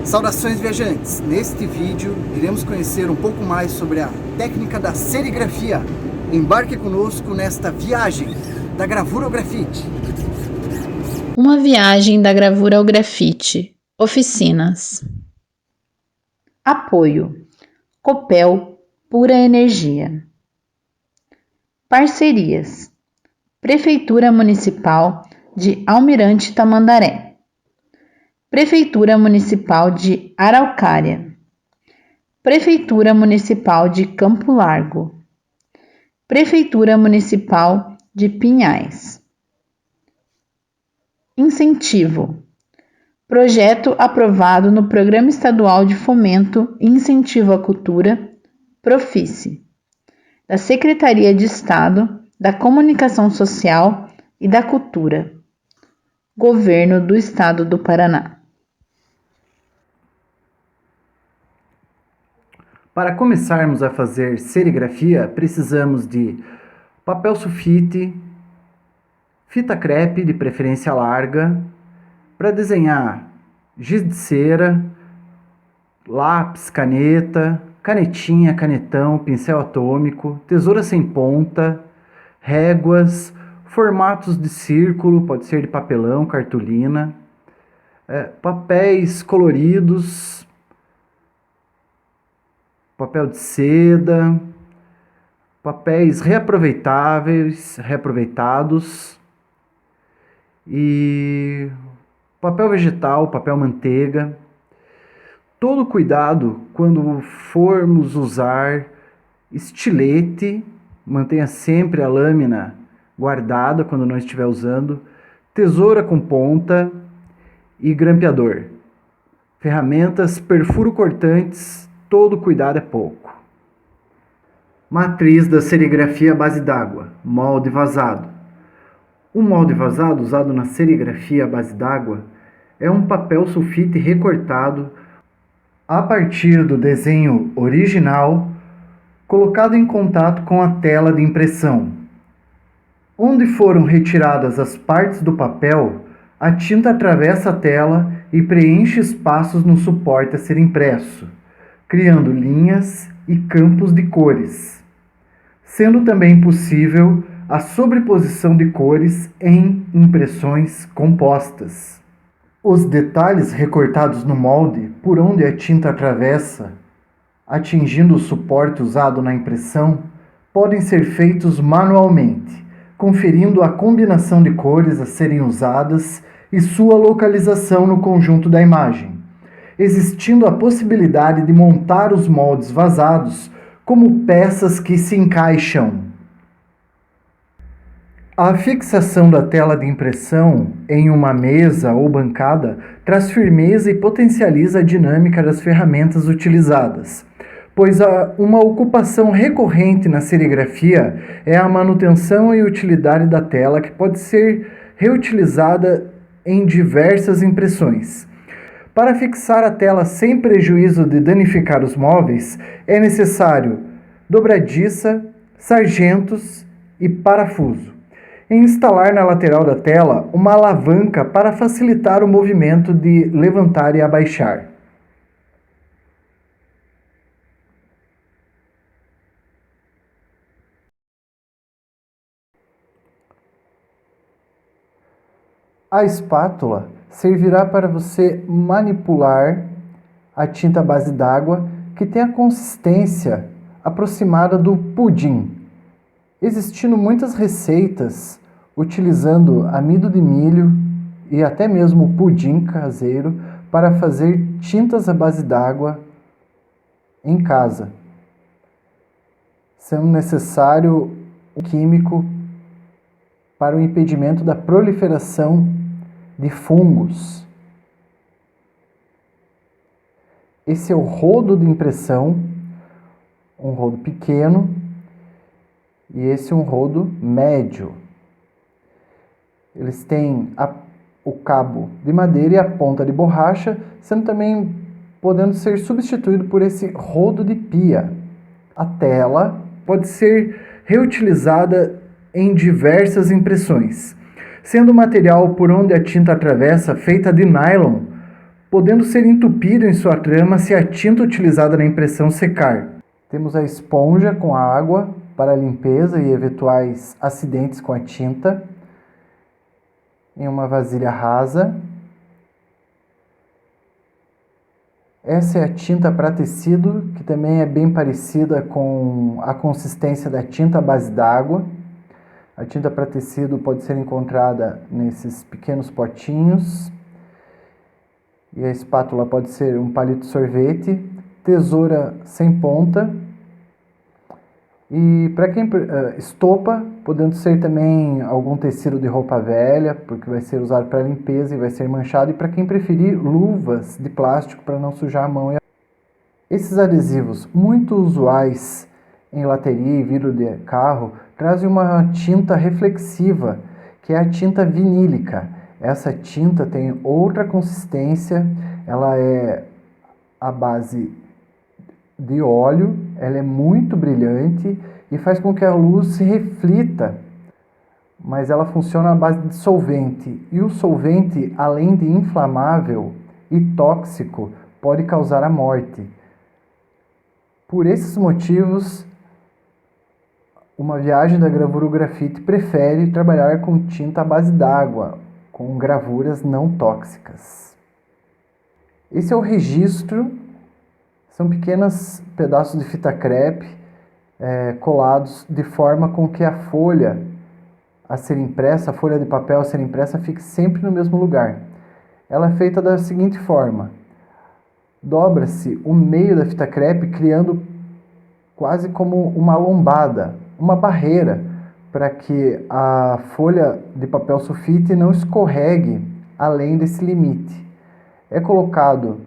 Saudações viajantes! Neste vídeo iremos conhecer um pouco mais sobre a técnica da serigrafia. Embarque conosco nesta viagem da gravura ao grafite. Uma viagem da gravura ao grafite. Oficinas. Apoio. Copel, pura energia. Parcerias. Prefeitura Municipal de Almirante Tamandaré. Prefeitura Municipal de Araucária. Prefeitura Municipal de Campo Largo. Prefeitura Municipal de Pinhais. Incentivo. Projeto aprovado no Programa Estadual de Fomento e Incentivo à Cultura, Profice, da Secretaria de Estado da Comunicação Social e da Cultura, Governo do Estado do Paraná. Para começarmos a fazer serigrafia, precisamos de papel sulfite, fita crepe, de preferência larga, para desenhar giz de cera, lápis, caneta, canetinha, canetão, pincel atômico, tesoura sem ponta, réguas, formatos de círculo, pode ser de papelão, cartolina, papéis coloridos, papel de seda, papéis reaproveitados e papel vegetal, papel manteiga. Todo cuidado quando formos usar estilete, mantenha sempre a lâmina guardada quando não estiver usando, tesoura com ponta e grampeador. Ferramentas perfuro-cortantes, todo cuidado é pouco. Matriz da serigrafia à base d'água, molde vazado. O molde vazado usado na serigrafia à base d'água é um papel sulfite recortado a partir do desenho original, colocado em contato com a tela de impressão. Onde foram retiradas as partes do papel, a tinta atravessa a tela e preenche espaços no suporte a ser impresso, criando linhas e campos de cores, sendo também possível a sobreposição de cores em impressões compostas. Os detalhes recortados no molde, por onde a tinta atravessa, atingindo o suporte usado na impressão, podem ser feitos manualmente, conferindo a combinação de cores a serem usadas e sua localização no conjunto da imagem, existindo a possibilidade de montar os moldes vazados como peças que se encaixam. A fixação da tela de impressão em uma mesa ou bancada traz firmeza e potencializa a dinâmica das ferramentas utilizadas, pois uma ocupação recorrente na serigrafia é a manutenção e utilidade da tela, que pode ser reutilizada em diversas impressões. Para fixar a tela sem prejuízo de danificar os móveis, é necessário dobradiça, sargentos e parafuso. E instalar na lateral da tela uma alavanca para facilitar o movimento de levantar e abaixar. A espátula servirá para você manipular a tinta à base d'água, que tem a consistência aproximada do pudim, existindo muitas receitas utilizando amido de milho e até mesmo pudim caseiro para fazer tintas à base d'água em casa, sendo necessário um químico para o impedimento da proliferação de fungos. Esse é o rodo de impressão, um rodo pequeno, e esse é um rodo médio. Eles têm o cabo de madeira e a ponta de borracha, sendo também podendo ser substituído por esse rodo de pia. A tela pode ser reutilizada em diversas impressões, sendo o material por onde a tinta atravessa feita de nylon, podendo ser entupido em sua trama se a tinta utilizada na impressão secar. Temos a esponja com água para limpeza e eventuais acidentes com a tinta, em uma vasilha rasa. Essa é a tinta para tecido, que também é bem parecida com a consistência da tinta à base d'água. A tinta para tecido pode ser encontrada nesses pequenos potinhos. E a espátula pode ser um palito de sorvete, tesoura sem ponta. E para quem estopa, podendo ser também algum tecido de roupa velha, porque vai ser usado para limpeza e vai ser manchado. E para quem preferir, luvas de plástico para não sujar a mão. Esses adesivos muito usuais em lateria e vidro de carro trazem uma tinta reflexiva, que é a tinta vinílica. Essa tinta tem outra consistência, ela é à base de óleo, ela é muito brilhante e faz com que a luz se reflita, mas ela funciona à base de solvente. E o solvente, além de inflamável e tóxico, pode causar a morte. Por esses motivos, uma viagem da Gravura Grafite prefere trabalhar com tinta à base d'água, com gravuras não tóxicas. Esse é o registro, são pequenos pedaços de fita crepe colados de forma com que a folha a ser impressa, a folha de papel a ser impressa, fique sempre no mesmo lugar. Ela é feita da seguinte forma: dobra-se o meio da fita crepe, criando quase como uma lombada, uma barreira, para que a folha de papel sulfite não escorregue além desse limite. É colocado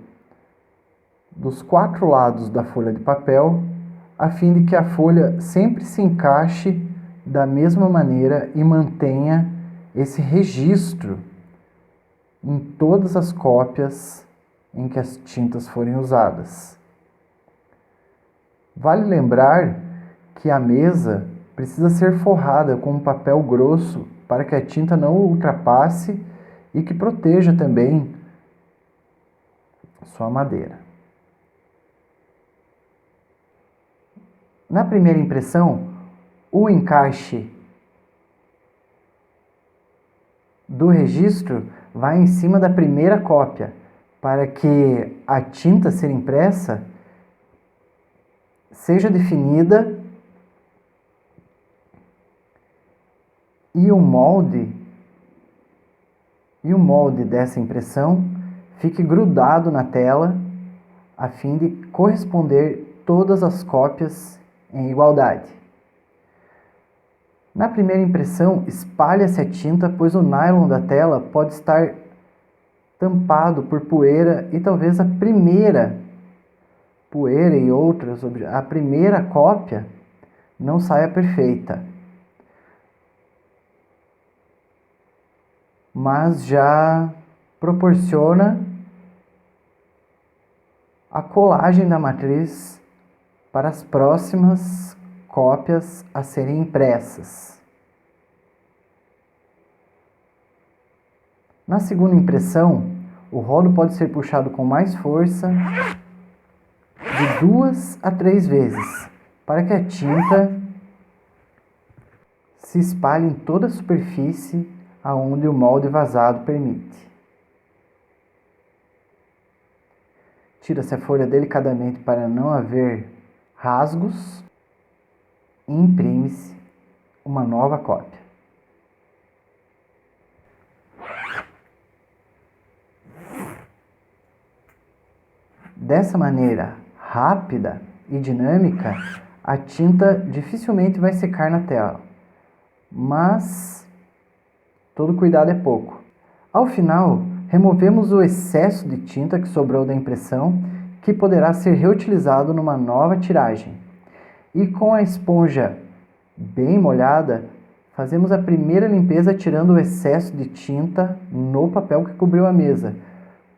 dos 4 lados da folha de papel, a fim de que a folha sempre se encaixe da mesma maneira e mantenha esse registro em todas as cópias em que as tintas forem usadas. Vale lembrar que a mesa precisa ser forrada com um papel grosso para que a tinta não ultrapasse e que proteja também sua madeira. Na primeira impressão, o encaixe do registro vai em cima da primeira cópia, para que a tinta a ser impressa seja definida e o molde dessa impressão fique grudado na tela, a fim de corresponder todas as cópias em igualdade. Na primeira impressão, espalha-se a tinta, pois o nylon da tela pode estar tampado por poeira e talvez a primeira cópia não saia perfeita, mas já proporciona a colagem da matriz para as próximas cópias a serem impressas. Na segunda impressão, o rolo pode ser puxado com mais força de 2 a 3 vezes, para que a tinta se espalhe em toda a superfície aonde o molde vazado permite. Tira-se a folha delicadamente para não haver rasgos e imprime-se uma nova cópia. Dessa maneira rápida e dinâmica, a tinta dificilmente vai secar na tela, mas todo cuidado é pouco. Ao final, removemos o excesso de tinta que sobrou da impressão, que poderá ser reutilizado numa nova tiragem. E com a esponja bem molhada, fazemos a primeira limpeza tirando o excesso de tinta no papel que cobriu a mesa,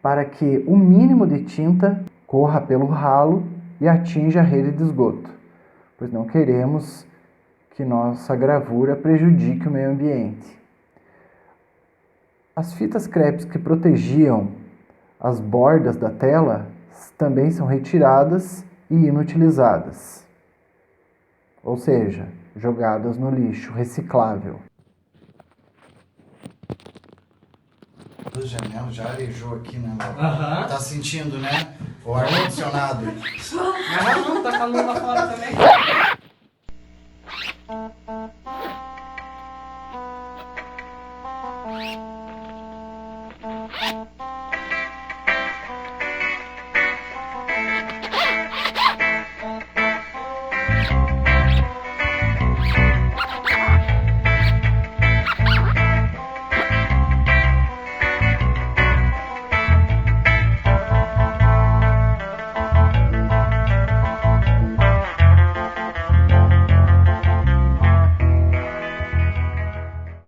para que o mínimo de tinta corra pelo ralo e atinja a rede de esgoto, pois não queremos que nossa gravura prejudique o meio ambiente. As fitas crepes que protegiam As bordas da tela também são retiradas e inutilizadas, ou seja, jogadas no lixo reciclável. O janela já arejou aqui, né? Tá sentindo, né? O ar-condicionado. Não, tá calor lá fora também.